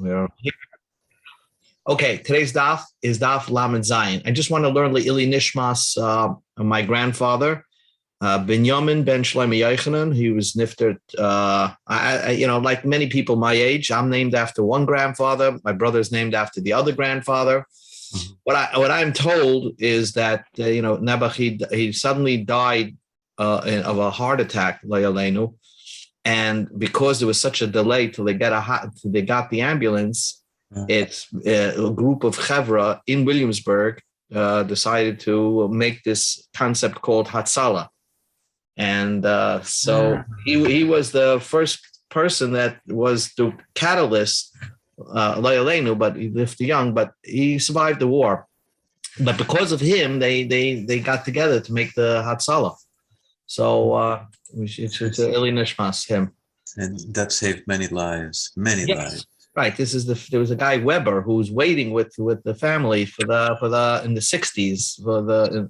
We're okay. Today's daf is daf Lamed Zayin. I just want to learn Le'ili Nishmas, my grandfather, Binyamin ben Shlomo Yochanan. He was nifted. Like many people my age, I'm named after one grandfather. My brother's named after the other grandfather. What I'm told is that Nebuch, he suddenly died of a heart attack, Le'aleinu, and because there was such a delay till they got the ambulance. It's a group of chevra in Williamsburg decided to make this concept called Hatzalah. And so he was the first person that was the catalyst, Le'aleinu, but he lived young, but he survived the war. But because of him, they got together to make the Hatzalah. So it's Eli Nishmas, him. And that saved many lives, lives. Right. There was a guy Weber who was waiting with the family in the 60s the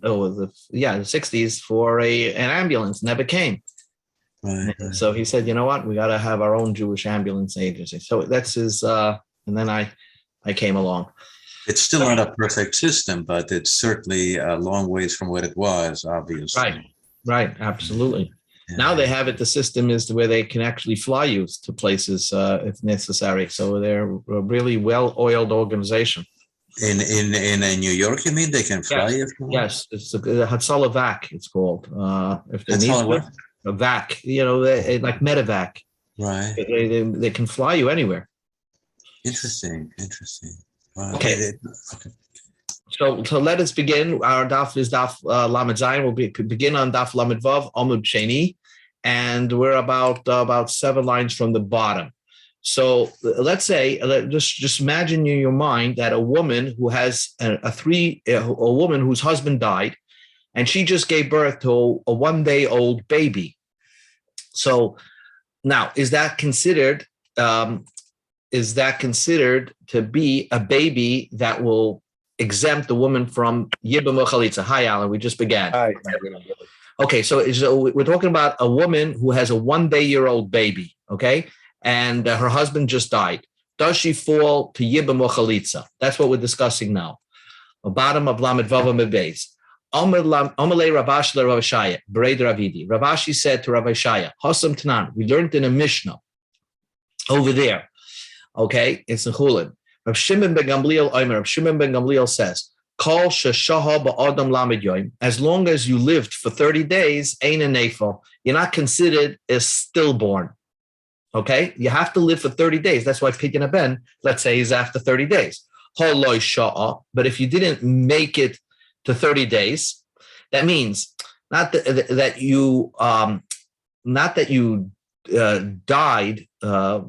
60s for an ambulance, never came. Right. So he said, you know what, we got to have our own Jewish ambulance agency. So that's his. And then I came along. It's still not a perfect system, but it's certainly a long ways from what it was, obviously. Right. Absolutely. Yeah. Now they have it. The system is where they can actually fly you to places if necessary. So they're a really well-oiled organization. In New York, you mean they can fly you? Yes, it's a Hatzalah VAC. It's called. If they need to, a VAC. Like Medevac. Right. They can fly you anywhere. Interesting. Wow. Okay. So let us begin. Our daf is daf Lamed Zayin. We'll begin on daf Lamed Vav Amud Sheni, and we're about 7 lines from the bottom. So let's say, just imagine in your mind that a woman who has a woman whose husband died, and she just gave birth to a 1-day-old baby. So now, is that considered to be a baby that will exempt the woman from Yibam or Chalitza? Hi, Alan. We just began. Hi. Okay, so we're talking about a woman who has a 1-day-old baby, okay? And her husband just died. Does she fall to Yibam or Chalitza? That's what we're discussing now. The bottom of Lamed Vav Beis. Amalei Ravash le Ravashaya, Bered Ravidi. Ravashi said to Ravashaya, Hasam Tanan, we learned in a Mishnah over there, okay? It's in Chulin. Rav Shimon ben Gamliel says, Kol sheshaha ba'adam lamed yoim, as long as you lived for 30 days, ein a nefel, you're not considered a stillborn. Okay? You have to live for 30 days. That's why Pidyon Ben, let's say, is after 30 days. Holoi sha'a, but if you didn't make it to 30 days, that means not that you died,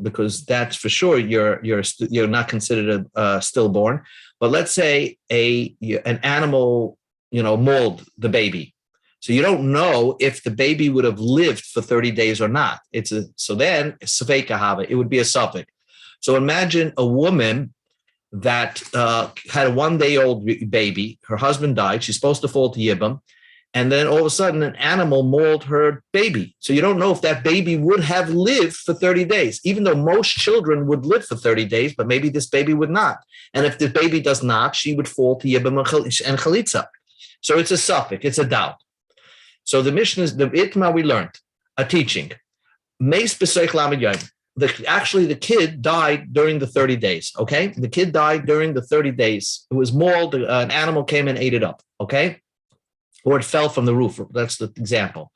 because that's for sure you're not considered a stillborn. But let's say an animal mauled the baby, so you don't know if the baby would have lived for 30 days or not. So then safek hava, it would be a suffix. So imagine a woman that had a 1-day-old baby. Her husband died. She's supposed to fall to Yibam. And then all of a sudden, an animal mauled her baby. So you don't know if that baby would have lived for 30 days, even though most children would live for 30 days, but maybe this baby would not. And if the baby does not, she would fall to Yibam and Chalitza. So it's a suffix, it's a doubt. So the Mishnah is, the Itma we learned, a teaching. Actually, the kid died during the 30 days, okay? The kid died during the 30 days. It was mauled, an animal came and ate it up, okay? Or it fell from the roof. That's the example.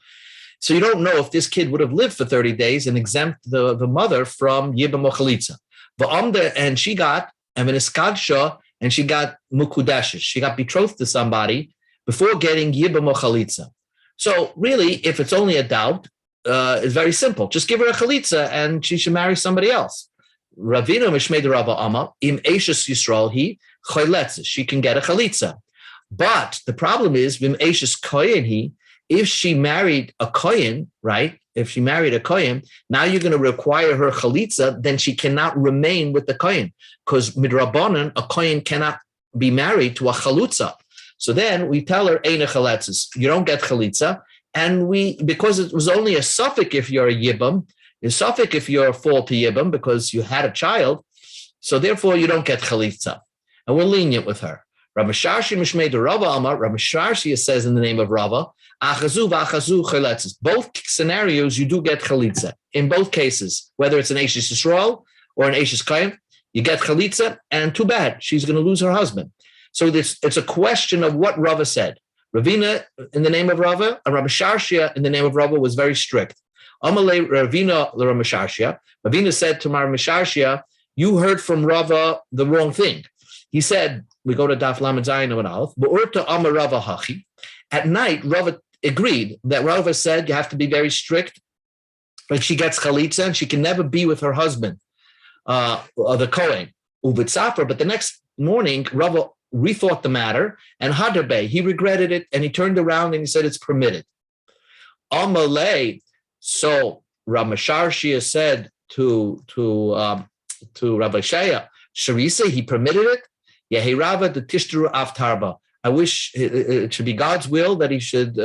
So you don't know if this kid would have lived for 30 days and exempt the mother from Yibam or Chalitza. And she got Aminiskadsha, and she got Mukudeshes. She got betrothed to somebody before getting Yibam or Chalitza. So really, if it's only a doubt, it's very simple. Just give her a Chalitza and she should marry somebody else. Ravina Mishmei Rava Amma, Im Eishes Yisrael he Choyletz. She can get a Chalitza. But the problem is, if she married a kohen, right? If she married a kohen, now you're going to require her chalitza, then she cannot remain with the kohen, because midrabanan, a kohen cannot be married to a chalutza. So then we tell her, Ein chaletzes, you don't get chalitza. And because it was only a suffix if you're a yibam, a suffix if you're a fall to yibam because you had a child. So therefore, you don't get chalitza. And we're lenient with her. Rabbi Sharshi Mishmei de Rava Amar, Rabbi Sharshi says in the name of Rava, Achazu v'achazu chaletzes. Both scenarios, you do get chalitza. In both cases, whether it's an Eishes Yisrael or an Eishes Kain, you get chalitza, and too bad, she's going to lose her husband. So it's a question of what Rava said. Ravina, in the name of Rava, and Rabbi Sharshia, in the name of Rava, was very strict. Amalei Ravina Rabbi Sharshia. Ravina said to Rabbi Sharshia, you heard from Rava the wrong thing. He said, we go to Daf Lamed Zayin Amud Aleph, Be'urta Amar Rava Hachi. At night, Rava agreed that Rava said you have to be very strict, but she gets chalitza and she can never be with her husband, the Kohen, Ubitzapar. But the next morning, Rava rethought the matter, and Hadarbe, he regretted it, and he turned around and he said it's permitted. Amalei, so Rabbi Sharshia said to Rabbi Shaya, Sharisa, he permitted it. Yehi Rava the Tishturu Aftarba. I wish it should be God's will that he should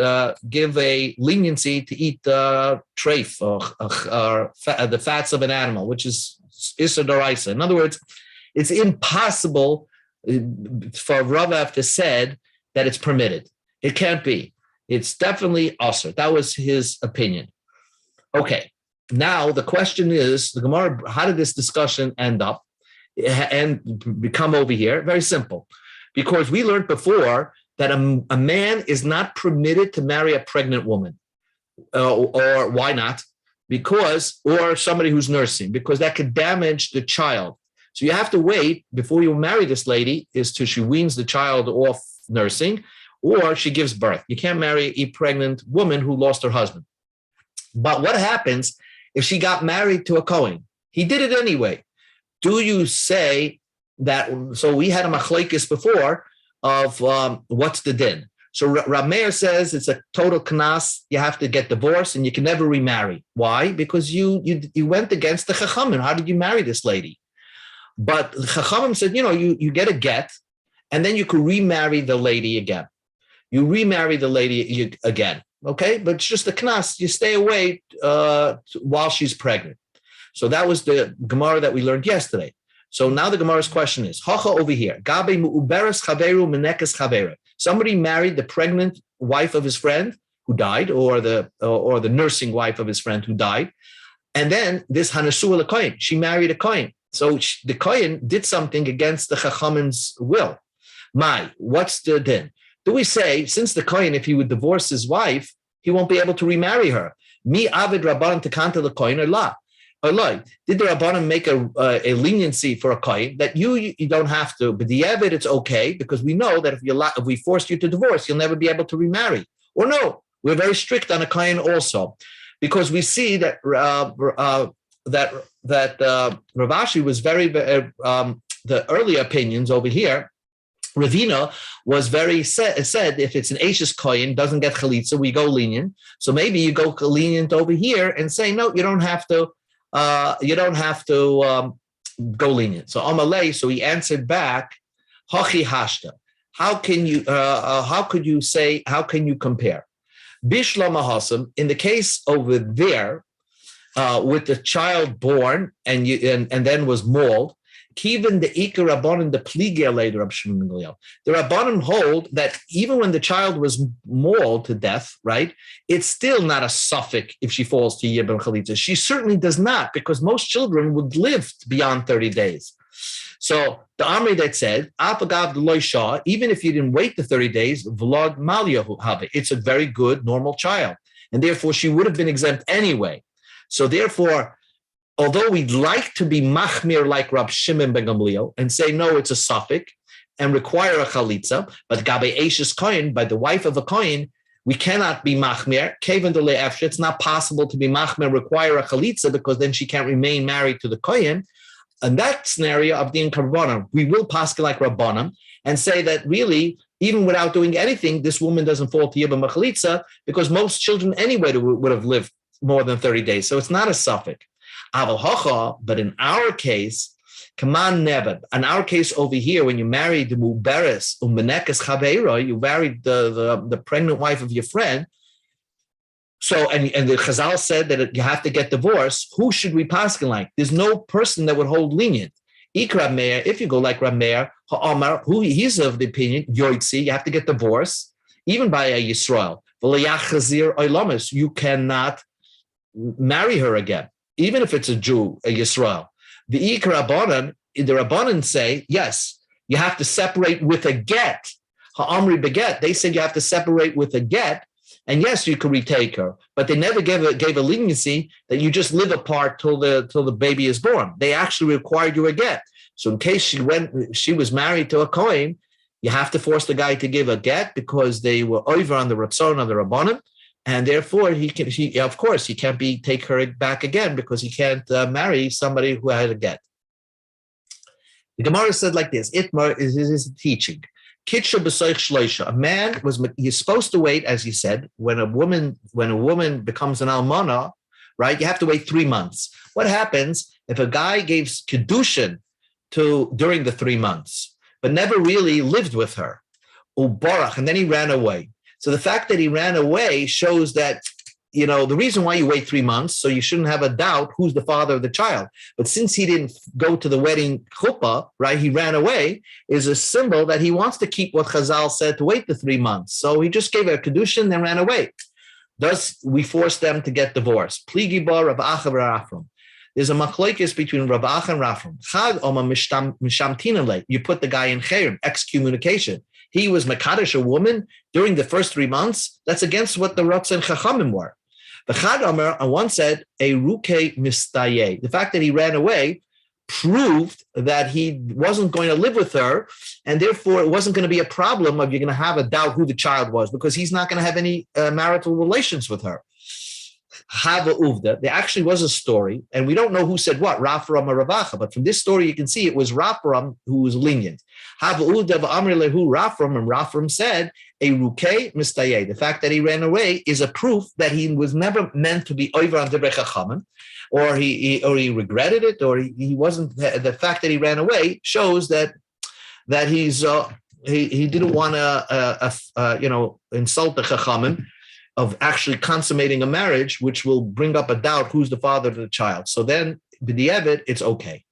give a leniency to eat treif or the fats of an animal, which is Issa Doraisa. In other words, it's impossible for Rav after said that it's permitted. It can't be. It's definitely usher. That was his opinion. Okay. Now the question is, the Gemara, how did this discussion end up and become over here? Very simple. Because we learned before that a man is not permitted to marry a pregnant woman. Or why not? Or somebody who's nursing, because that could damage the child. So you have to wait before you marry this lady is till she weans the child off nursing or she gives birth. You can't marry a pregnant woman who lost her husband. But what happens if she got married to a Kohen? He did it anyway. Do you say that? So we had a machlekes before of what's the din. So Rav Meir says it's a total knas. You have to get divorced and you can never remarry. Why? Because you went against the chachamim. How did you marry this lady? But chachamim said, you get a get, and then you could remarry the lady again. You remarry the lady again, okay? But it's just the knas. You stay away while she's pregnant. So that was the Gemara that we learned yesterday. So now the Gemara's question is, Hacha over here, Gabe mu'uberes chaveru menekes chavera. Somebody married the pregnant wife of his friend who died, or the nursing wife of his friend who died. And then this Hanasua le Kohen, she married a Kohen. So the Kohen did something against the Chachamim's will. What's the din? Do we say, since the Kohen, if he would divorce his wife, he won't be able to remarry her? Mi avid rabbanan tekanta le Kohen or la? Did the rabbanan make a leniency for a Kohen that you don't have to, but the avid it's okay because we know that if we forced you to divorce, you'll never be able to remarry. Or no, we're very strict on a Kohen also, because we see that Rav Ashi was very the early opinions over here. Ravina was very said if it's an Ashes Kohen doesn't get chalitza, we go lenient. So maybe you go lenient over here and say no, you don't have to. Go lenient. So Amalei, so he answered back, Hachi hashta. How can you? How could you say? How can you compare? Bishla mahasam, in the case over there, with the child born and then was mauled. Even the Iker Rabbanim, the Pliger later, the Rabbanim hold that even when the child was mauled to death, right, it's still not a suffix if she falls to Yibam Chalitza. She certainly does not, because most children would live beyond 30 days. So the Amri that said, even if you didn't wait the 30 days, Vlad Maliyahu have it's a very good, normal child. And therefore, she would have been exempt anyway. So therefore, although we'd like to be machmir like Rab Shimon ben Gamliel and say, no, it's a suffix and require a chalitza, but gabe Ashes Kohen, by the wife of a Kohen, we cannot be machmir. Kevan dele efshe, it's not possible to be machmir, require a chalitza, because then she can't remain married to the Kohen. And that scenario of the Rabbanan, we will pass like Rabbanan and say that really, even without doing anything, this woman doesn't fall to Yibam Chalitza, because most children anyway would have lived more than 30 days. So it's not a suffix. But in our case, Kaman Nevad, in our case over here, when you married the Muberes Umenekes Chaveira, you married the pregnant wife of your friend. So, and the Chazal said that you have to get divorced. Who should we paskin like? There's no person that would hold lenient. Ikra Meir, if you go like Rameir, Ha'amar, who he's of the opinion, Yoitzi, you have to get divorced, even by a Yisrael. You cannot marry her again, even if it's a Jew, a Yisrael. The Rabbanan say, yes, you have to separate with a get. Ha'amri beget, they said you have to separate with a get, and yes, you could retake her, but they never gave a leniency that you just live apart till the baby is born. They actually required you a get. So in case she was married to a Kohen, you have to force the guy to give a get because they were over on the Ratzon of the Rabbanim, and therefore he can't take her back again because he can't marry somebody who had a get. The Gemara said like this: Itmar is teaching. A man he's supposed to wait, as he said, when a woman becomes an almana, right? You have to wait 3 months. What happens if a guy gave kedushin during the 3 months, but never really lived with her, ubarach, and then he ran away? So the fact that he ran away shows that, the reason why you wait 3 months, so you shouldn't have a doubt who's the father of the child. But since he didn't go to the wedding chuppah, right, he ran away, is a symbol that he wants to keep what Chazal said to wait the 3 months. So he just gave a kedushin and then ran away. Thus, we force them to get divorced. Pligi bar Rav Acha v'Rafram. There's a machlokes between Rav Acha and Rafram. Chad oma mishamtinale. You put the guy in chayrim, excommunication. He was mekadosh a woman during the first 3 months. That's against what the Ratz and Chachamim were. The Chad Omer on one said, a ruke mistaye. The fact that he ran away proved that he wasn't going to live with her, and therefore it wasn't going to be a problem of you're going to have a doubt who the child was, because he's not going to have any marital relations with her. Hava Uvda, there actually was a story, and we don't know who said what, Rafram or Ravacha, but from this story you can see it was Rafram who was lenient. Hava Uvda v'amri lehu Rafram, and Rafram said, a ruke mistaye. The fact that he ran away is a proof that he was never meant to be over on Divrei Chachamim, or he regretted it, or he wasn't. The fact that he ran away shows that he's he didn't want to insult the Chachamim of actually consummating a marriage, which will bring up a doubt who's the father of the child. So then, b'di'evet, it's okay.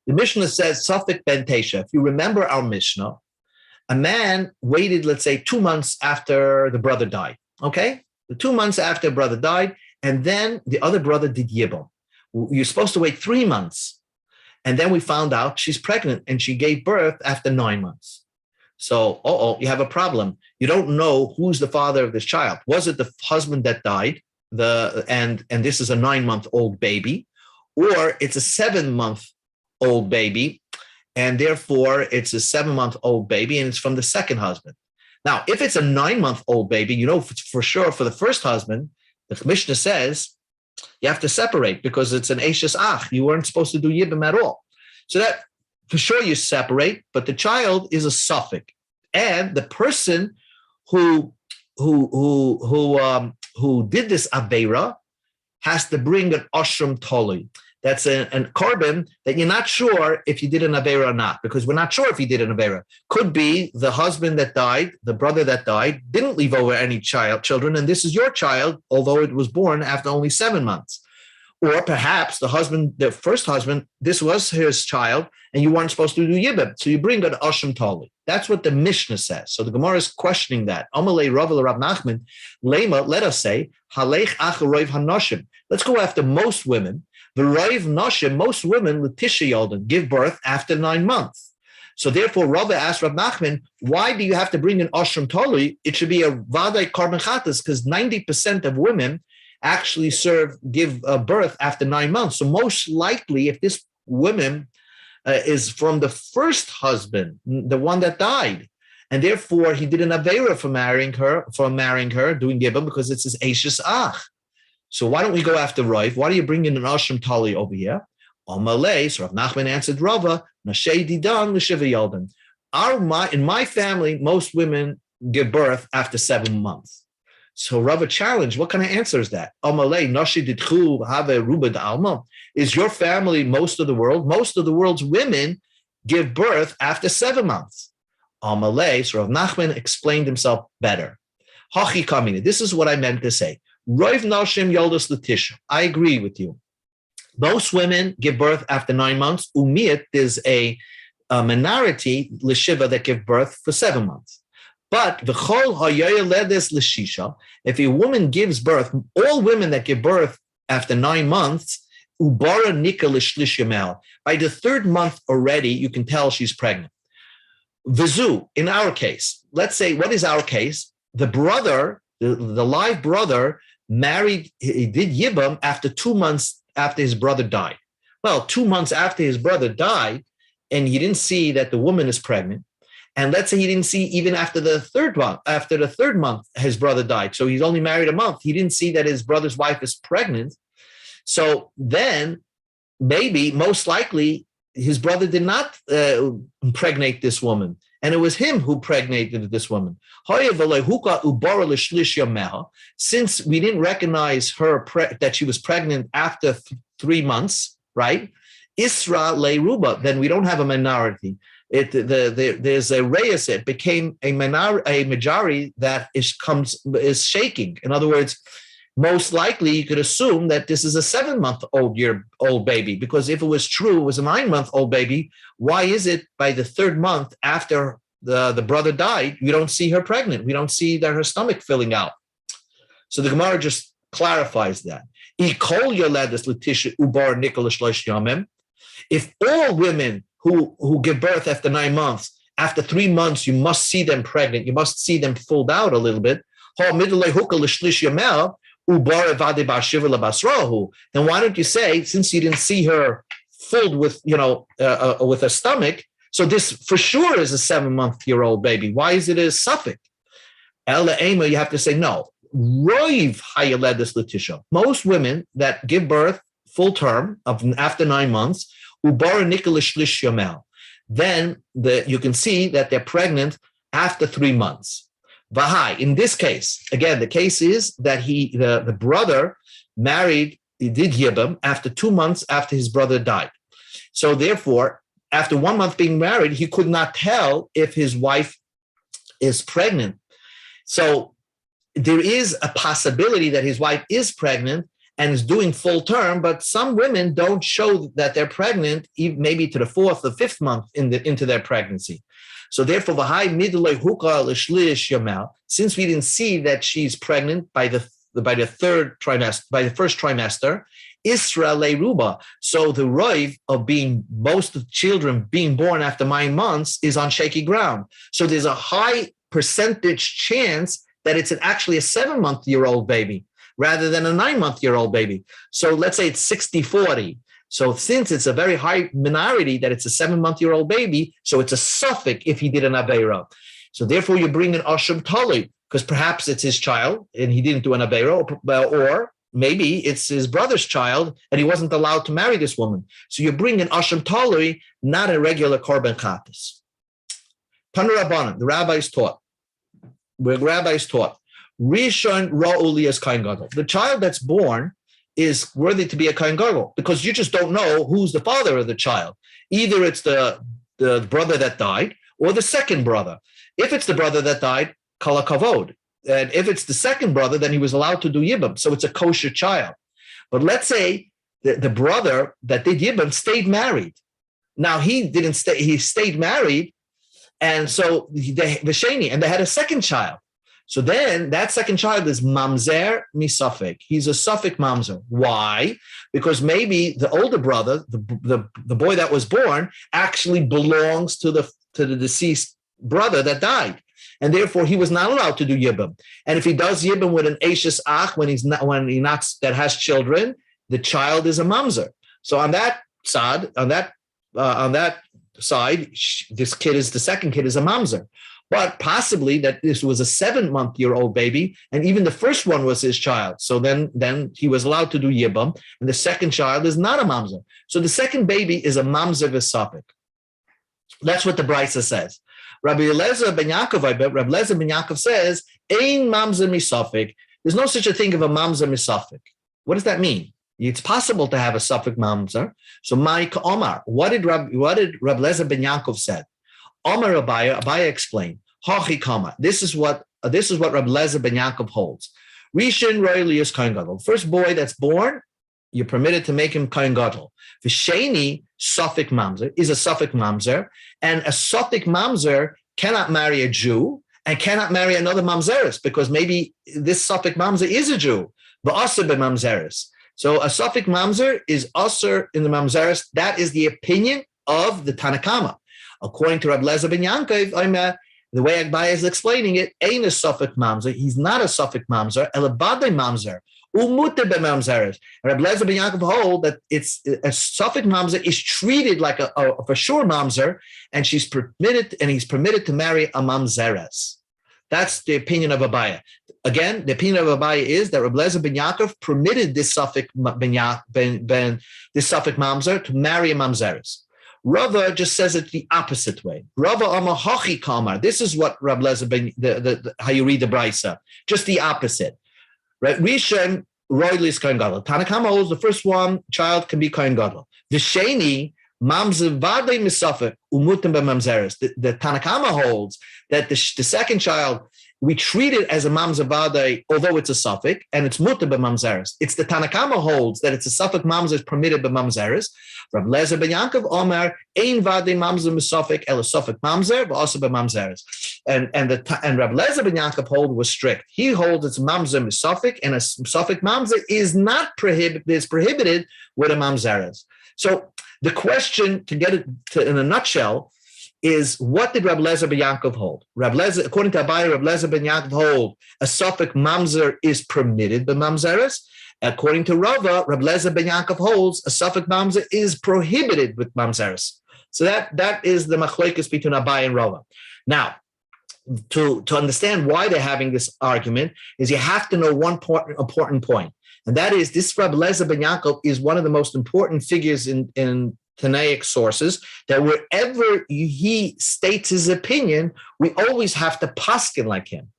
The Mishnah says, Safek ben Tesha. If you remember our Mishnah, a man waited, let's say, 2 months after the brother died, okay? The 2 months after brother died, and then the other brother did Yibum. You're supposed to wait 3 months. And then we found out she's pregnant, and she gave birth after 9 months. So, you have a problem. You don't know who's the father of this child. Was it the husband that died, and this is a 9-month-old baby, or it's a 7-month-old baby, and therefore it's a 7-month-old baby, and it's from the second husband. Now, if it's a 9-month-old baby, for sure for the first husband, the Mishnah says you have to separate because it's an Eishes Ach. You weren't supposed to do Yibum at all. So that for sure you separate, but the child is a suffix, and the person who did this Aveira has to bring an Ashram Toli. That's an korban that you're not sure if you did an Aveira or not, because we're not sure if he did an Aveira. Could be the husband that died, the brother that died, didn't leave over any children, and this is your child, although it was born after only 7 months. Or perhaps the first husband, this was his child, and you weren't supposed to do Yibum. So you bring an Ashram Tali. That's what the Mishnah says. So the Gemara is questioning that. Amalei Rav Rav Nachman, Lema, let us say, Halech Acharoiv Hanoshim. Let's go after most women. The Roiv Noshim, most women, L'tisha Yolden, give birth after 9 months. So therefore, Rava asked Rav Nachman, why do you have to bring an Ashram Tali? It should be a Vadai Karban Chatas, because 90% of women actually give birth after 9 months. So most likely, if this woman is from the first husband, the one that died, and therefore he did an Aveira for marrying her, doing Yibum, because it's his Eishes Ach. So why don't we go after Rav? Why do you bring in an Ashram Tali over here? Amalei, so Rav Nachman answered Rava, Nashei Didan L'Shiva Yalden. In my family, most women give birth after 7 months. So Rava challenged, what kind of answer is that? Amalei, Nashi Didchu Have Ruba Alma. Is your family most of the world? Most of the world's women give birth after 7 months. Amalei, so Rav Nachman explained himself better. Hachi Kamina, this is what I meant to say. Roiv Nashim Yoldas L'Tisha. I agree with you. Most women give birth after 9 months. Umiyat, there's a minority, Lishiva, that give birth for 7 months. But v'chol hayoyeledes l'shisha, if a woman gives birth, all women that give birth after 9 months, ubara nika l'shlish yamel, by the 3rd month already, you can tell she's pregnant. Vizu, in our case, let's say, what is our case? The brother, the live brother, married, he did Yibam after 2 months after his brother died. Well, 2 months after his brother died, and he didn't see that the woman is pregnant. And let's say he didn't see even after the 3rd month, his brother died. So he's only married a month. He didn't see that his brother's wife is pregnant. So then maybe, most likely, his brother did not impregnate this woman. And it was him who impregnated this woman. Since we didn't recognize her that she was pregnant after 3 months, right? Isra le'ruba, then we don't have a minority. There's a reyes. It became a majority that is shaking. In other words, most likely you could assume that this is a 7-month-old baby, because if it was true, it was a 9-month-old baby. Why is it by the 3rd month after the brother died, we don't see her pregnant? We don't see that her stomach filling out. So the Gemara just clarifies that. If all women who give birth after 9 months, after 3 months, you must see them pregnant, you must see them filled out a little bit, then why don't you say, since you didn't see her filled with, with a stomach, so this for sure is a 7-month-old baby. Why is it a suffix? You have to say no. Most women that give birth full term after 9 months, then you can see that they're pregnant after 3 months. Vahai, in this case, again, the case is that the brother married, he did Yibam after 2 months after his brother died. So therefore, after 1 month being married, he could not tell if his wife is pregnant. So there is a possibility that his wife is pregnant and is doing full term, but some women don't show that they're pregnant, maybe to the 4th or 5th month into their pregnancy. So therefore, since we didn't see that she's pregnant by the 3rd trimester, by the 1st trimester, Isra le'ruba. So the roiv of most of the children being born after 9 months is on shaky ground. So there's a high percentage chance that it's actually a 7-month-old baby rather than a 9-month-old baby. So let's say it's 60-40. So since it's a very high minority that it's a 7-month-old baby, so it's a suffix if he did an Aveira. So therefore you bring an Asham Tali, because perhaps it's his child and he didn't do an Aveira, or maybe it's his brother's child and he wasn't allowed to marry this woman. So you bring an Asham Tali, not a regular Korban Chatas. Tanurabanan, the rabbis taught, Rishon Ra'uli as Kain Gadol. The child that's born is worthy to be a Kain Gadol because you just don't know who's the father of the child. Either it's the brother that died or the second brother. If it's the brother that died, Kala Kavod. And if it's the second brother, then he was allowed to do Yibam. So it's a kosher child. But let's say the brother that did Yibam stayed married. Now he didn't stay, he stayed married. And so Visheni, and they had a second child. So then that second child is mamzer misafik. He's a suffix mamzer. Why? Because maybe the older brother, the boy that was born, actually belongs to the deceased brother that died, and therefore he was not allowed to do yibum. And if he does yibum with an ashes ach when he knocks that has children, the child is a mamzer. So on that side, this kid is the second kid is a mamzer. But possibly that this was a 7-month-old baby, and even the first one was his child. So then he was allowed to do yibam, and the second child is not a mamzer. So the second baby is a mamzer v'safik. That's what the Brisa says. Rabbi Eliezer ben Yaakov says, "Ein mamzer misafik." There's no such a thing of a mamzer misafik. What does that mean? It's possible to have a safik mamzer. So Ma'ik Omar, what did Rabbi Eliezer ben Yaakov said? Omar Abaya explained, Hachi Kama. This is what Rabbi Eliezer ben Yaakov holds. Rishon Roilius Kain Gadol. First boy that's born, you're permitted to make him Kohen Gadol. V'sheni, Suffolk Mamzer, is a Suffolk Mamzer, and a Suffolk Mamzer cannot marry a Jew and cannot marry another Mamzeris, because maybe this Suffolk Mamzer is a Jew. V'asr b'Mamzeris. So a Suffolk Mamzer is asr in the Mamzeris. That is the opinion of the Tanakama. According to Rab Lezer ben Yankov, the way Agbaya is explaining it, ain't a Suffolk Mamzer. He's not a Suffolk Mamzer. Elabade Mamzer. Umute b'Mamzeris. Rab Lezer ben Yankov hold that it's a Suffolk Mamzer is treated like a for sure Mamzer, and he's permitted to marry a Mamzeres. That's the opinion of Abaye. Again, the opinion of Abaye is that Rab Lezer ben Yaakov permitted this Suffolk Mamzer to marry a Mamzeres. Rava just says it the opposite way. Rava Amar Hachi Kamar. This is what Rab Lezer ben how you read the Brisa. Just the opposite. Right? Rishon Roylis Kohen Gadol. Tanakama holds the first one child can be Kohen Gadol. The Sheni Mamzer Vade Misafik Umutim b'Mamzeres. The Tanakama holds that the second child we treat it as a Mamzer Vade, although it's a suffix, and it's mutter b'Mamzeres. It's the Tanakama holds that it's a suffix Mamzer is permitted b'Mamzeres. Rab Lezer ben Yankov Omer Ein Vade Mamzer Misafik El Suffix Mamzer also b'Mamzeres. And Rab Lezer ben Yankov hold was strict. He holds it's Mamzer Misafik, and a suffix Mamzer is not prohibited. Is prohibited with a Mamzeres. So the question, to get it in a nutshell, is what did Rab Lezer ben Yankov hold? According to Abaye, Rab Lezer ben Yankov hold a suffix Mamzer is permitted by Mamzeres. According to Rava, Rab Lezer ben Yankov holds a suffix Mamzer is prohibited with Mamzeres. So that is the machlokes between Abaye and Rava. Now, to understand why they're having this argument is you have to know one important point. And that is this Rab Lezer ben Yankov is one of the most important figures in Tanaic sources, that wherever he states his opinion, we always have to paskin like him.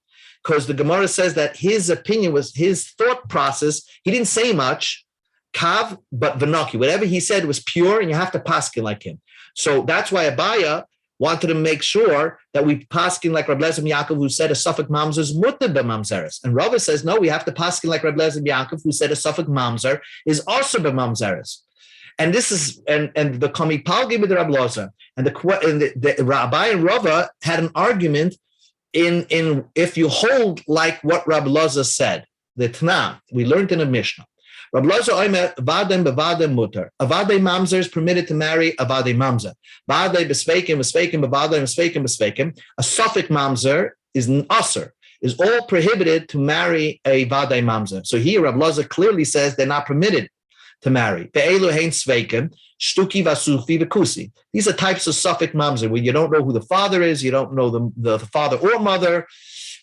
Because the Gemara says that his opinion was his thought process. He didn't say much, kav, but v'noki. Whatever he said was pure, and you have to paskin like him. So that's why Abaye wanted to make sure that we paskin like Rab Lezer ben Yaakov, who said a suffix mamzer is mutter b'Mamzeres. And Rava says, no, we have to paskin like Rab Lezer ben Yaakov, who said a suffix mamzer is also b'Mamzeres. And this is and the Kamipalgi with the Rab Lezer and the Rabbi and Rava had an argument in if you hold like what Rab Lezer said. The Tana we learned in a Mishnah. Rab Lezer oimer vadem bevadem mutter. A vade mamzer is permitted to marry a vade mamzer. Vade besveikim bevadem besveikim. A suffix mamzer is an usher. Is all prohibited to marry a vade mamzer. So here Rab Lezer clearly says they're not permitted to marry. These are types of suffix mamzer where you don't know who the father is, you don't know the father or mother,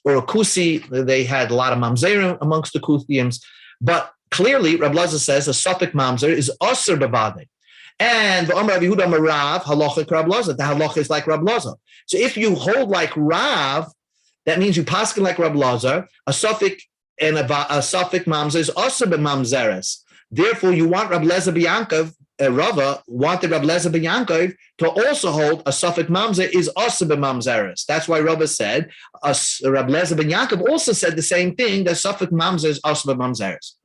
or a kusi. They had a lot of mamzerim amongst the kuthiums, but clearly Rab Lezer says a suffix mamzer is asr b'vade. And the Amar Yehuda Marav halacha Rab Lezer. The halacha is like Rab Lezer. So if you hold like Rav, that means you paskin like Rab Lezer. A suffix and a suffix mamzer is asr b'Mamzeres. Therefore, you want Rab Lezer ben Yankov, Rava wanted Rab Lezer ben Yankov to also hold a suffix mamzer is also b'Mamzeres. That's why Rava said, Rab Lezer ben Yankov also said the same thing, that suffix mamzer is also b'Mamzeres.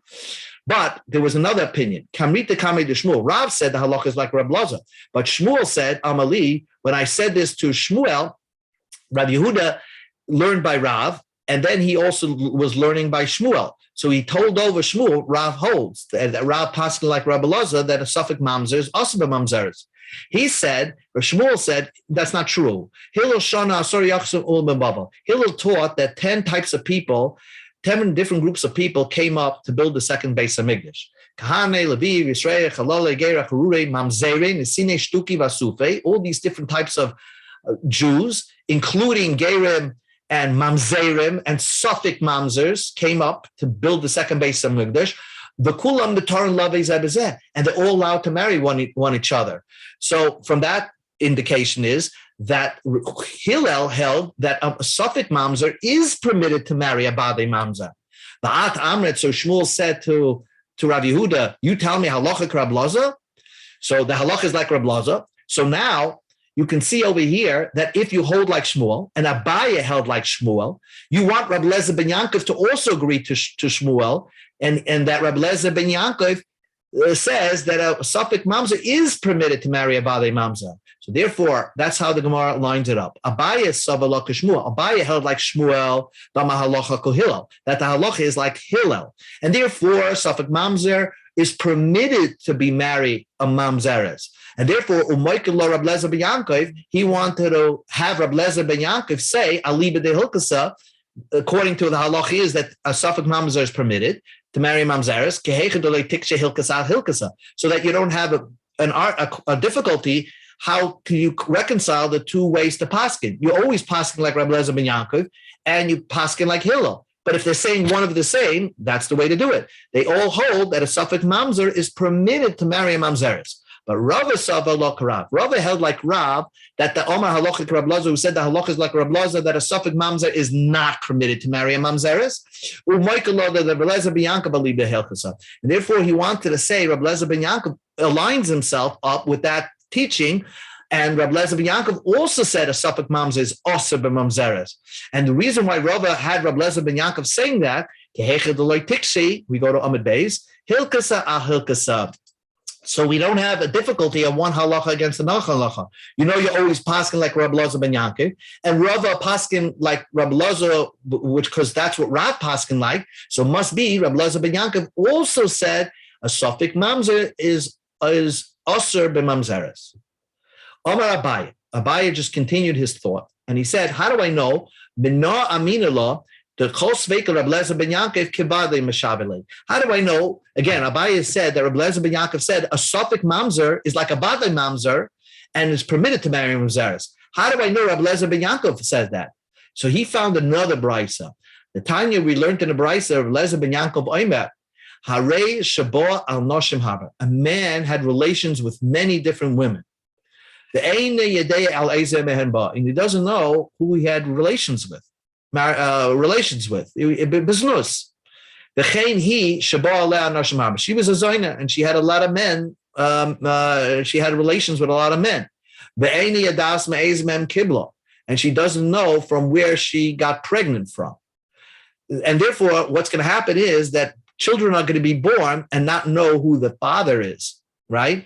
But there was another opinion. Kamrita Kamei de Shmuel. Rav said the halacha is like Rab Lezer. But Shmuel said, Amali, when I said this to Shmuel, Rab Yehuda learned by Rav, and then he also was learning by Shmuel. So he told over Shmuel, Rav holds, that Rav paskin like Rabbi Loza, that a suffix mamzer is also b'Mamzeres. He said, or Shmuel said, that's not true. Hillel taught that 10 types of people, 10 different groups of people came up to build the second base of Migdash. Kahane, Levi, Yisrael, Chalale, Gerach, Harure, Mamzere, Nesine, Shtuki, Vasufe, all these different types of Jews, including Gerim and Mamzerim and Suffolk Mamzers, came up to build the second base of Migdash. The Kulam, the Torah, Lavei, and they're all allowed to marry one each other. So from that indication is that Hillel held that a Suffolk Mamzer is permitted to marry a Badei Mamzer. Ba'at Amret, so Shmuel said to Rav Yehuda, you tell me halacha Rab Lezer? So the halacha is like Rab Lezer. So now you can see over here that if you hold like Shmuel, and Abaye held like Shmuel, you want Rab Lezer ben Yankov to also agree to Shmuel, and that Rab Lezer ben Yankov says that a Suffolk Mamzer is permitted to marry a Bade Mamzer. So therefore, that's how the Gemara lines it up. Abaye Savalok Shmuel. Abaye held like Shmuel, Dama Halacha Ko Hillel, that the halacha is like Hillel. And therefore, Suffolk Mamzer is permitted to be married a Mamzeres. And therefore, Umaykel Rab Lezer ben Yankov, he wanted to have Rab Lezer ben Yankov say, Aliba de Hilkasa, according to the halacha is that a Suffolk Mamzer is permitted to marry Mamzeres, so that you don't have a difficulty. How can you reconcile the two ways to paskin? You always paskin like Rabbi Lezer ben Yaakov, and you paskin like Hillel. But if they're saying one of the same, that's the way to do it. They all hold that a Suffolk Mamzer is permitted to marry a Mamzeres. But Rava Sava Lok Rav. Rava held like Rav that the Omar Halachic Rab Lazar, who said the Halach is like Rab Lazar, that a Suffolk Mamzer is not permitted to marry a Mamzeres. And therefore, he wanted to say Rab Lezer ben Yaakov aligns himself up with that teaching. And Rab Lezer ben Yaakov also said a Suffolk Mamzer is also b'Mamzeres. And the reason why Rava had Rab Lezer ben Yaakov saying that, we go to Amud Beis, Hilkasa al Hilkasa. So we don't have a difficulty of one halacha against another halacha. You know, you're always paskin like Rab Lezer ben Yaakov, and Rava paskin like Rab Lezer, which because that's what Rav paskin like. So must be Rab Lezer ben Yaakov also said a Suffolk Mamzer is osur b'Mamzeres. Omar Abaye. Abaye just continued his thought, and he said, "How do I know? Minah aminallah." How do I know? Again, Abaye said that Rab Lezer ben Yaakov said a Suffolk Mamzer is like a Badai Mamzer and is permitted to marry Mamzeres. How do I know Rab Lezer ben Yaakov says that? So he found another brisa. The Tanya we learned in the brisa of Rab Lezer ben Yaakov Oimer, Harei Shabo al Noshim Haba. A man had relations with many different women. And he doesn't know who he had relations with. Biznus. She was a Zaina and she had a lot of men. She had relations with a lot of men. And she doesn't know from where she got pregnant from. And therefore, what's going to happen is that children are going to be born and not know who the father is, right?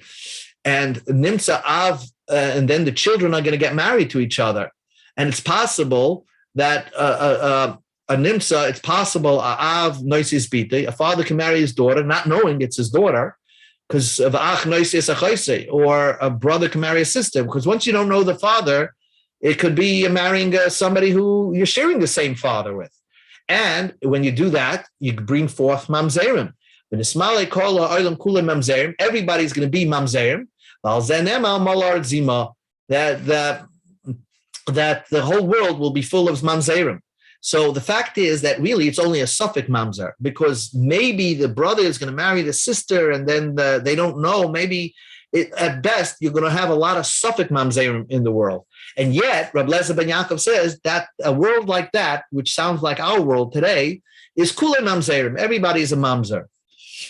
And Nimsa Av, and then the children are going to get married to each other. And it's possible that a nimsa, it's possible a father can marry his daughter, not knowing it's his daughter, because of or a brother can marry a sister. Because once you don't know the father, it could be marrying somebody who you're sharing the same father with. And when you do that, you bring forth mamzerim. Everybody's going to be mamzerim. That the whole world will be full of mamzerim. So the fact is that really it's only a Suffolk mamzer, because maybe the brother is going to marry the sister and then they don't know. Maybe at best you're going to have a lot of Suffolk mamzerim in the world. And yet Rab Lezer ben Yaakov says that a world like that, which sounds like our world today, is kule mamzerim. Everybody is a mamzer.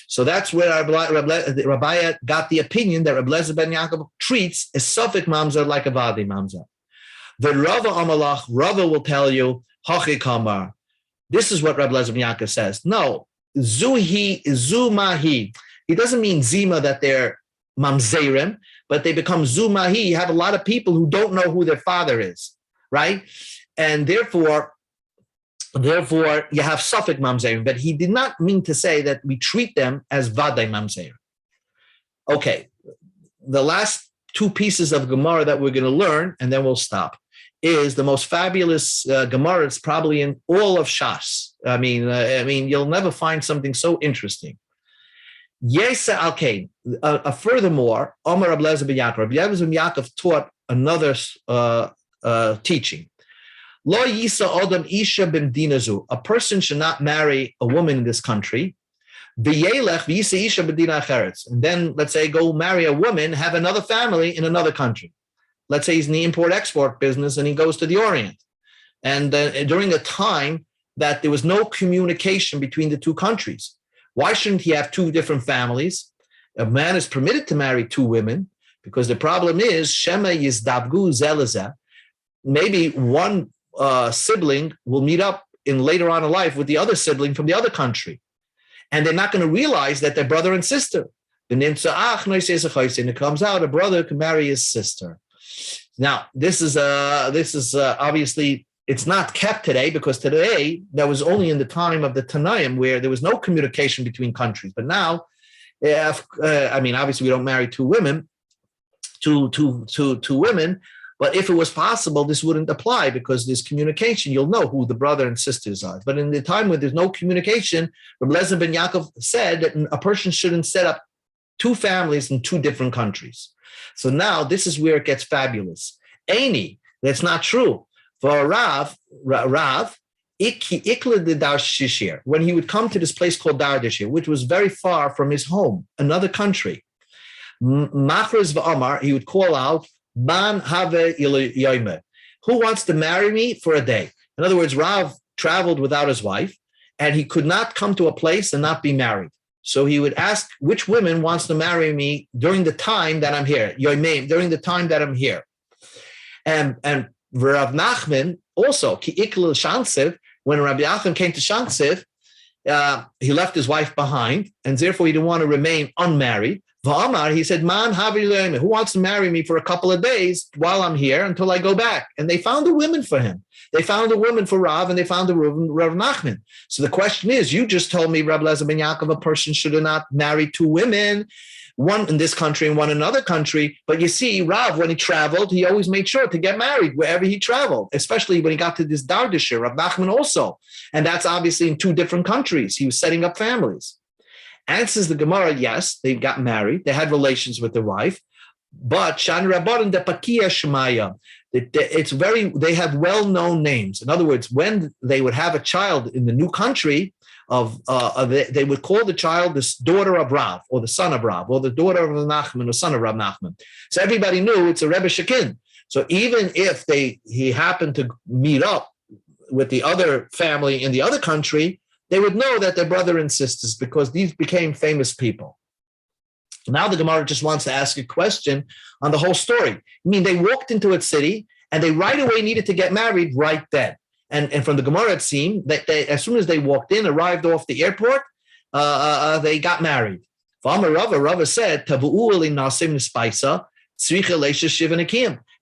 So that's where Rabbi got the opinion that Rab Lezer ben Yaakov treats a Suffolk mamzer like a Vadi mamzer. The Rava Amalach, Rava will tell you, Hachi Kamar. This is what Rab Lezer ben Yaakov says. No, Zumahi. He doesn't mean Zima that they're mamzerim, but they become Zumahi. You have a lot of people who don't know who their father is, right? And therefore you have Suffolk mamzerim. But he did not mean to say that we treat them as Vadai mamzerim. Okay, the last two pieces of Gemara that we're going to learn, and then we'll stop, is the most fabulous Gemara. It's probably in all of Shas. I mean, you'll never find something so interesting. Yesa al-Kain. Furthermore, Omar Rab Lezer ben Yaakov. Rab Lezer ben Yaakov taught another teaching. Lo yisa odam isha b'mdinazu. A person should not marry a woman in this country. V'yelech v'yisa isha b'dina acheretz. And then, let's say, go marry a woman, have another family in another country. Let's say he's in the import-export business and he goes to the Orient. And during a time that there was no communication between the two countries, why shouldn't he have two different families? A man is permitted to marry two women because the problem is, Shema yizdavgu zelazeh. Maybe one sibling will meet up in later on in life with the other sibling from the other country. And they're not going to realize that they're brother and sister. And it comes out a brother can marry his sister. Now, this is obviously it's not kept today, because today that was only in the time of the Tanaim where there was no communication between countries. But now, obviously we don't marry two women, but if it was possible, this wouldn't apply because there's communication. You'll know who the brother and sisters are. But in the time when there's no communication, Rabbi Lezer ben Yaakov said that a person shouldn't set up two families in two different countries. So now this is where it gets fabulous. Aini, that's not true. For Rav, Ikla de Dar Shishir, when he would come to this place called Dar Shishir, which was very far from his home, another country, Machriz v'Amar, he would call out, Man have yoyme, who wants to marry me for a day? In other words, Rav traveled without his wife, and he could not come to a place and not be married. So he would ask, which woman wants to marry me during the time that I'm here? Yoymim, during the time that I'm here. And Rav Nachman also, ki ikl Shansiv, when Rabbi Achim came to Shansiv, he left his wife behind, and therefore he didn't want to remain unmarried. V'amar, he said, Man havi le'ime, who wants to marry me for a couple of days while I'm here until I go back? And they found a woman for him. They found a woman for Rav, and they found a Rav Nachman. So the question is, you just told me, Rabbi Lezer ben Yaakov, a person should not marry two women, one in this country and one in another country. But you see, Rav, when he traveled, he always made sure to get married wherever he traveled, especially when he got to this Dardashir, Rav Nachman also. And that's obviously in two different countries. He was setting up families. Answers the Gemara, yes, they got married. They had relations with their wife. But Shan Rabbanan de Pakia Shemaya, they have well-known names. In other words, when they would have a child in the new country, they would call the child the daughter of Rav, or the son of Rav, or the daughter of Nachman, or son of Rav Nachman. So everybody knew it's a Rebbe Shekin. So even if he happened to meet up with the other family in the other country, they would know that they're brother and sisters because these became famous people. Now the Gemara just wants to ask a question on the whole story. I mean, they walked into a city and they right away needed to get married right then. And from the Gemara, it seemed that as soon as they walked in, arrived off the airport, they got married. Rava said,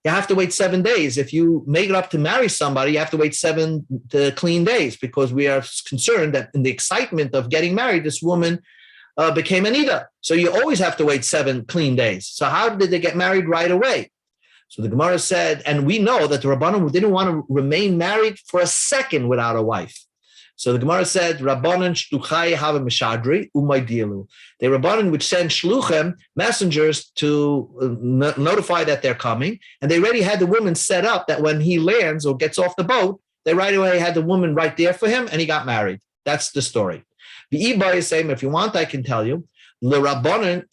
you have to wait 7 days. If you make it up to marry somebody, you have to wait 7 clean days, because we are concerned that in the excitement of getting married, this woman became an Ida. So you always have to wait 7 clean days. So how did they get married right away? So the Gemara said, and we know that the Rabbanan didn't want to remain married for a second without a wife. So the Gemara said, Rabbanan shluchai have mishadri umaydilu. The Rabbanan would send shluchem, messengers, to notify that they're coming, and they already had the woman set up that when he lands or gets off the boat, they right away had the woman right there for him, and he got married. That's the story. The Ibai is saying, if you want, I can tell you, the Rabbanan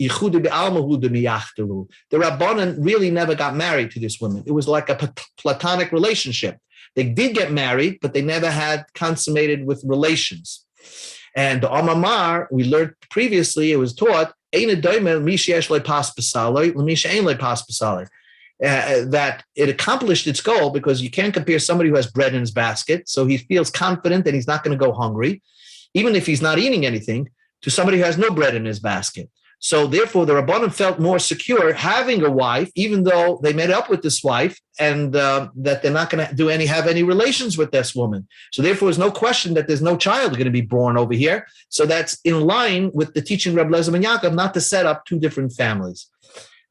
really never got married to this woman. It was like a platonic relationship. They did get married, but they never had consummated with relations. And the Amamar, we learned previously, it was taught, that it accomplished its goal, because you can't compare somebody who has bread in his basket, so he feels confident that he's not going to go hungry, even if he's not eating anything, to somebody who has no bread in his basket. So therefore, the Rabbanim felt more secure having a wife, even though they met up with this wife, and that they're not going to have any relations with this woman. So therefore, there's no question that there's no child going to be born over here. So that's in line with the teaching of Rabbi Lezer ben Yaakov not to set up two different families.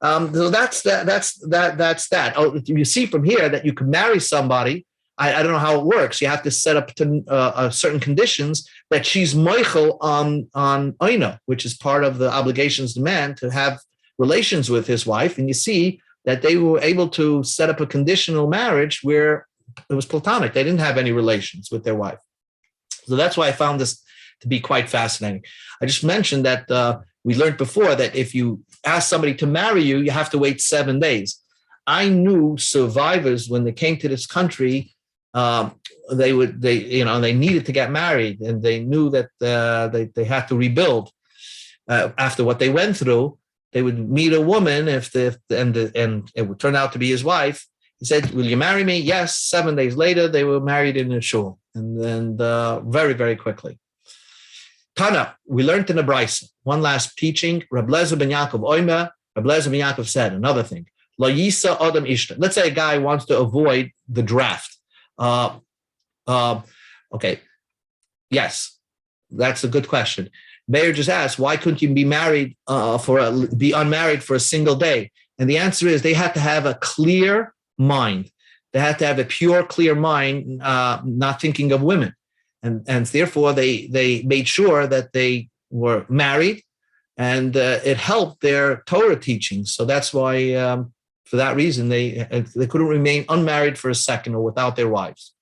So that's that. Oh, you see from here that you can marry somebody. I don't know how it works. You have to set up certain conditions that she's moichel on oina, which is part of the obligations of the man to have relations with his wife. And you see that they were able to set up a conditional marriage where it was platonic. They didn't have any relations with their wife. So that's why I found this to be quite fascinating. I just mentioned that we learned before that if you ask somebody to marry you, you have to wait 7 days. I knew survivors when they came to this country. They needed to get married, and they knew that they had to rebuild after what they went through. They would meet a woman and it would turn out to be his wife. He said, "Will you marry me?" Yes. 7 days later, they were married in a shul, and then very, very quickly. Tana, we learned in the Brisa. One last teaching. Reb Lezer ben Yaakov Oimer. Reb Lezer ben Yaakov said another thing. Lo yisa adam ishta. Let's say a guy wants to avoid the draft. Okay. Yes, that's a good question. Mayor just asked, why couldn't you be married be unmarried for a single day? And the answer is they had to have a clear mind. They had to have a pure, clear mind, not thinking of women. And therefore they made sure that they were married, and it helped their Torah teaching. So that's why, for that reason, they couldn't remain unmarried for a second or without their wives.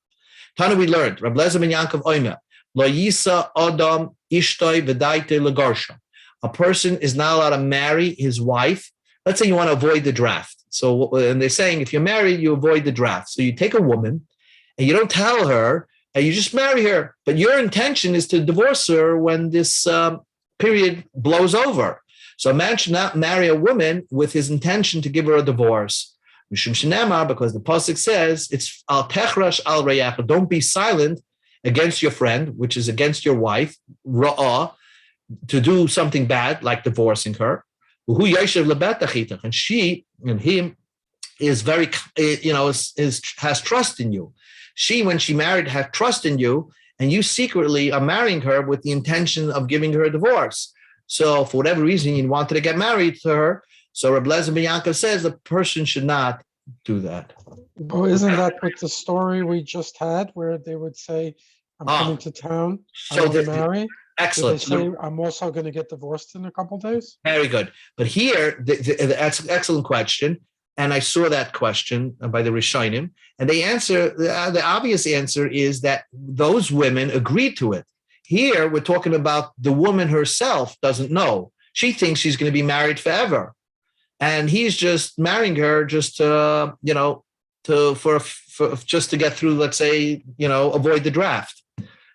Tana, we learned, Reb Lezer ben Yaakov Oimer, Lo yisa adam ishtoi v'daite legarsha. A person is not allowed to marry his wife. Let's say you want to avoid the draft. So, and they're saying if you're married, you avoid the draft. So you take a woman and you don't tell her, and you just marry her. But your intention is to divorce her when this period blows over. So a man should not marry a woman with his intention to give her a divorce. Because the pasuk says, it's al techrash al rayach. Don't be silent against your friend, which is against your wife, ra'ah, to do something bad, like divorcing her. And she and him is very, has trust in you. She, when she married, had trust in you, and you secretly are marrying her with the intention of giving her a divorce. So for whatever reason, you wanted to get married to her. So Reb Lezer ben Yaakov says the person should not do that. Oh, isn't that what the story we just had, where they would say, I'm coming to town, I want to marry? Excellent. Did they say, I'm also going to get divorced in a couple of days? Very good. But here, that's an excellent question. And I saw that question by the Rishonim. And they answer, the obvious answer is that those women agreed to it. Here, we're talking about the woman herself doesn't know. She thinks she's going to be married forever. And he's just marrying her just to, just to get through, let's say, avoid the draft.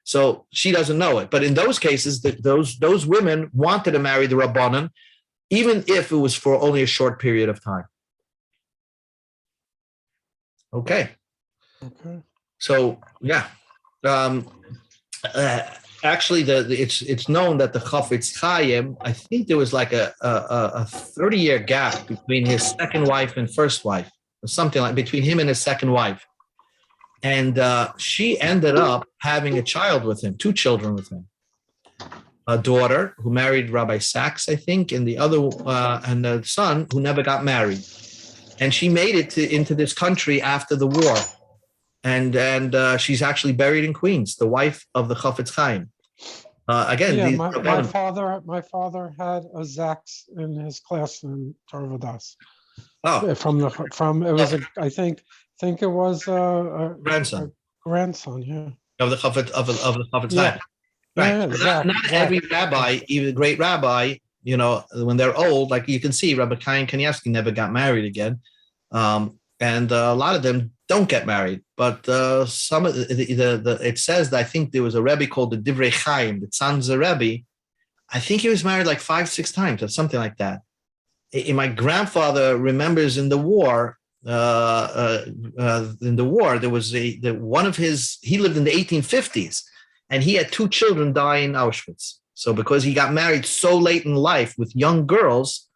So she doesn't know it. But in those cases, those women wanted to marry the Rabbanan, even if it was for only a short period of time. Okay. So yeah, actually, it's known that the Chafetz Chaim, I think there was like a 30-year gap between his second wife and first wife, or something like between him and his second wife, and she ended up having a child with him, 2 children with him, a daughter who married Rabbi Sachs, I think, and the other and a son who never got married. And she made it into this country after the war. And she's actually buried in Queens, the wife of the Chafetz Chaim. My father had a Zachs in his class in Torah Vodas. Oh, I think it was a grandson. Yeah. Of the Chafetz Yeah. Chaim. Right. Yeah, not every rabbi, even a great rabbi, when they're old, like you can see, Rabbi Chaim Kanievsky never got married again. And a lot of them don't get married, but some of it says that I think there was a Rebbe called the Divrei Chaim, the Tzanzer Rebbe. I think he was married like 5-6 times or something like that. My grandfather remembers in the war. There was one of his. He lived in the 1850s, and he had 2 children die in Auschwitz. So because he got married so late in life with young girls.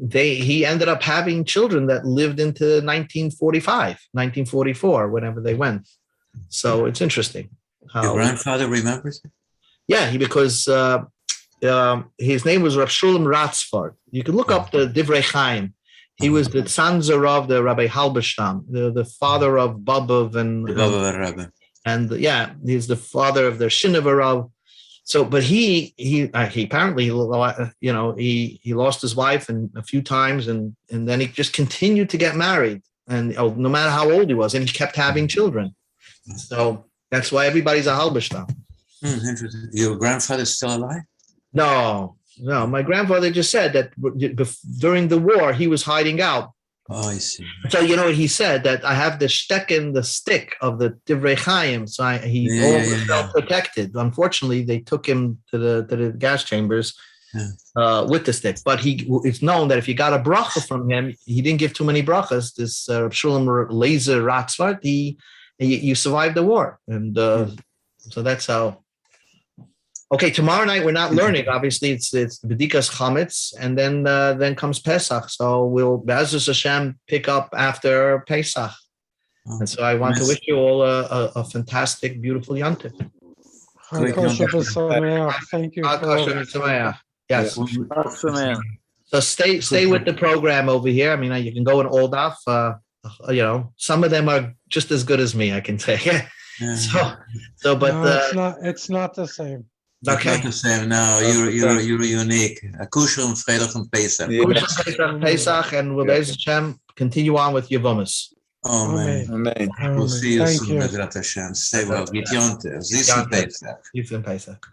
He ended up having children that lived into 1945, 1944, whenever they went. So it's interesting. Your grandfather remembers it? Yeah, because his name was Rav Shulam Ratzford. You can look up the Divrei Chaim. He was the Tzanzer of the Rabbi Halberstam, the father of Babov and he's the father of the Shinavarav. So, but he apparently, he lost his wife a few times, and then he just continued to get married, and no matter how old he was, and he kept having children. So that's why everybody's a halberstam. Interesting. Your grandfather's still alive? No. My grandfather just said that during the war he was hiding out. Oh, I see. So you know what he said, that I have the stick of the Divrei Chaim, so he always felt protected. Unfortunately, they took him to the gas chambers with the stick. But it's known that if you got a bracha from him, he didn't give too many brachas. This Shulam Laser Ratzvart, you survived the war, and so that's how. Okay, tomorrow night we're not learning. Obviously, it's B'dikas Chametz, and then comes Pesach. So we'll Be'ezus Hashem pick up after Pesach. And so I want to wish you all a fantastic, beautiful Yontif. Great Chag Kosher Yontif. B'Sameach. Thank you. Chag for Kosher everything. Sameach. Yes. Sameach. So stay with the program over here. I mean, you can go in all Daf. Some of them are just as good as me, I can say. But No, it's not the same. It's not the same. No, you're unique. Kusher and Freilich and Pesach. Pesach, and we'll Hashem continue on with Yevamos. Amen. Amen. We'll see you Thank soon, you. Bezrat Hashem. Stay well. Get Yontif. Zis and Pesach. You too, Pesach.